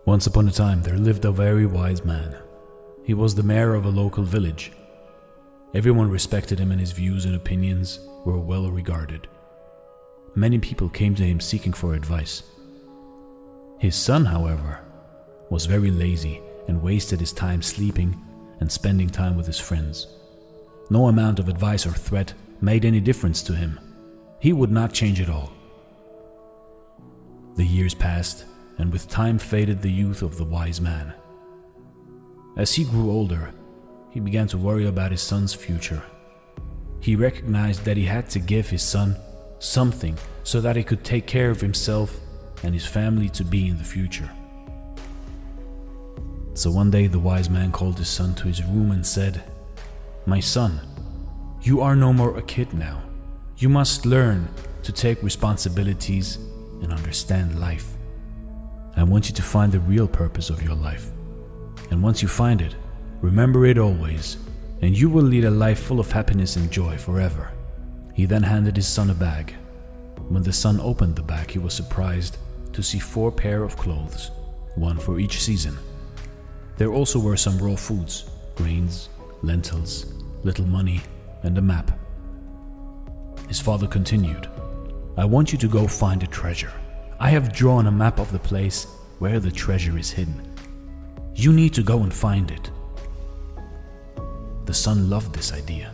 Once upon a time, there lived a very wise man. He was the mayor of a local village. Everyone respected him and his views and opinions were well regarded. Many people came to him seeking for advice. His son, however, was very lazy and wasted his time sleeping and spending time with his friends. No amount of advice or threat made any difference to him. He would not change at all. The years passed, and with time faded the youth of the wise man. As he grew older, he began to worry about his son's future. He recognized that he had to give his son something so that he could take care of himself and his family to be in the future. So one day the wise man called his son to his room and said, "My son, you are no more a kid now. You must learn to take responsibilities and understand life. I want you to find the real purpose of your life. And once you find it, remember it always, and you will lead a life full of happiness and joy forever." He then handed his son a bag. When the son opened the bag, he was surprised to see 4 pairs of clothes, one for each season. There also were some raw foods, grains, lentils, little money, and a map. His father continued, "I want you to go find a treasure. I have drawn a map of the place where the treasure is hidden. You need to go and find it." The son loved this idea.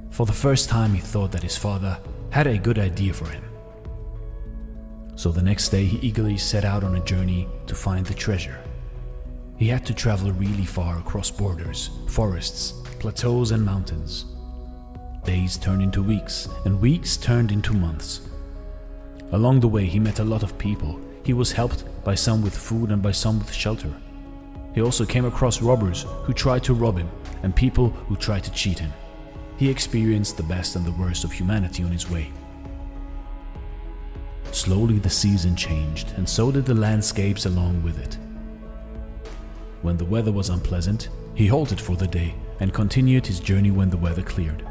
For the first time, he thought that his father had a good idea for him. So the next day, he eagerly set out on a journey to find the treasure. He had to travel really far across borders, forests, plateaus, and mountains. Days turned into weeks, and weeks turned into months. Along the way, he met a lot of people. He was helped by some with food and by some with shelter. He also came across robbers who tried to rob him and people who tried to cheat him. He experienced the best and the worst of humanity on his way. Slowly the season changed, and so did the landscapes along with it. When the weather was unpleasant, he halted for the day and continued his journey when the weather cleared.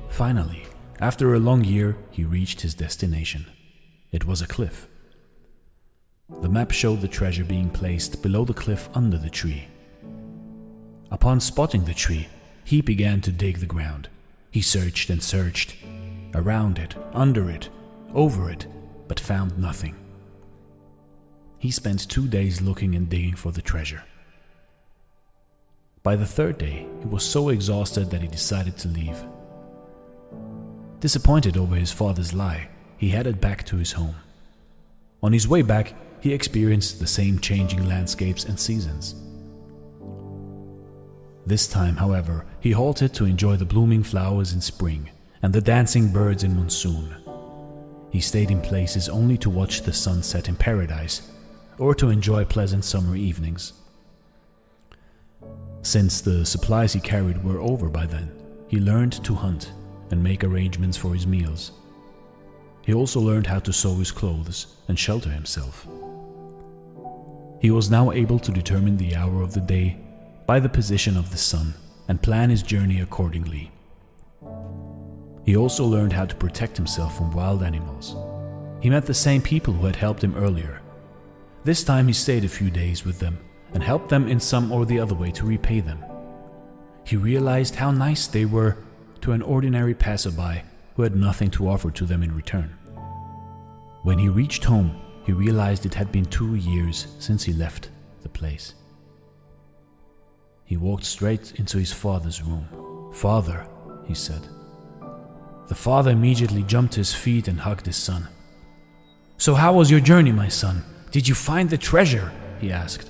Finally, after a long year, he reached his destination. It was a cliff. The map showed the treasure being placed below the cliff under the tree. Upon spotting the tree, he began to dig the ground. He searched and searched, around it, under it, over it, but found nothing. He spent 2 days looking and digging for the treasure. By the 3rd day, he was so exhausted that he decided to leave. Disappointed over his father's lie, he headed back to his home. On his way back, he experienced the same changing landscapes and seasons. This time, however, he halted to enjoy the blooming flowers in spring and the dancing birds in monsoon. He stayed in places only to watch the sun set in paradise or to enjoy pleasant summer evenings. Since the supplies he carried were over by then, he learned to hunt and make arrangements for his meals. He also learned how to sew his clothes and shelter himself. He was now able to determine the hour of the day by the position of the sun and plan his journey accordingly. He also learned how to protect himself from wild animals. He met the same people who had helped him earlier. This time he stayed a few days with them and helped them in some or the other way to repay them. He realized how nice they were to an ordinary passerby who had nothing to offer to them in return. When he reached home, he realized it had been 2 years since he left the place. He walked straight into his father's room. "Father," he said. The father immediately jumped to his feet and hugged his son. "So how was your journey, my son? Did you find the treasure?" he asked.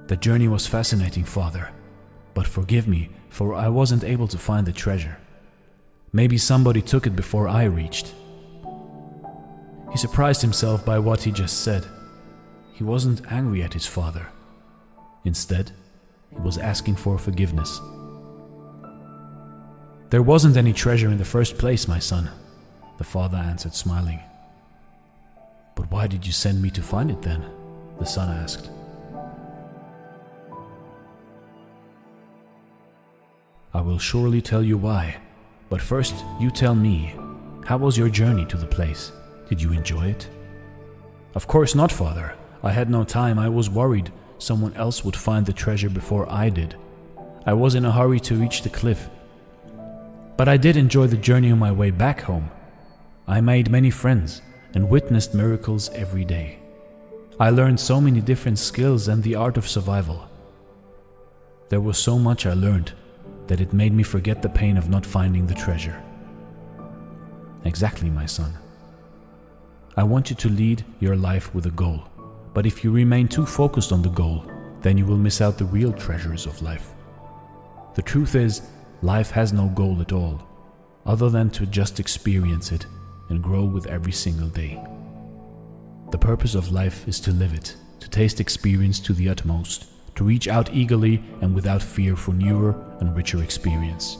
"The journey was fascinating, father, but forgive me, for I wasn't able to find the treasure. Maybe somebody took it before I reached." He surprised himself by what he just said. He wasn't angry at his father. Instead, he was asking for forgiveness. "There wasn't any treasure in the first place, my son," the father answered, smiling. "But why did you send me to find it then?" the son asked. "I will surely tell you why, but first you tell me, how was your journey to the place? Did you enjoy it?" Of course not, father. I had no time. I was worried someone else would find the treasure before I did. I was in a hurry to reach the cliff. But I did enjoy the journey on my way back home. I made many friends and witnessed miracles every day. I learned so many different skills and the art of survival. There was so much I learned that it made me forget the pain of not finding the treasure. Exactly, my son. I want you to lead your life with a goal, but if you remain too focused on the goal, then you will miss out the real treasures of life. The truth is, life has no goal at all, other than to just experience it and grow with every single day. The purpose of life is to live it, to taste experience to the utmost, to reach out eagerly and without fear for newer and richer experience.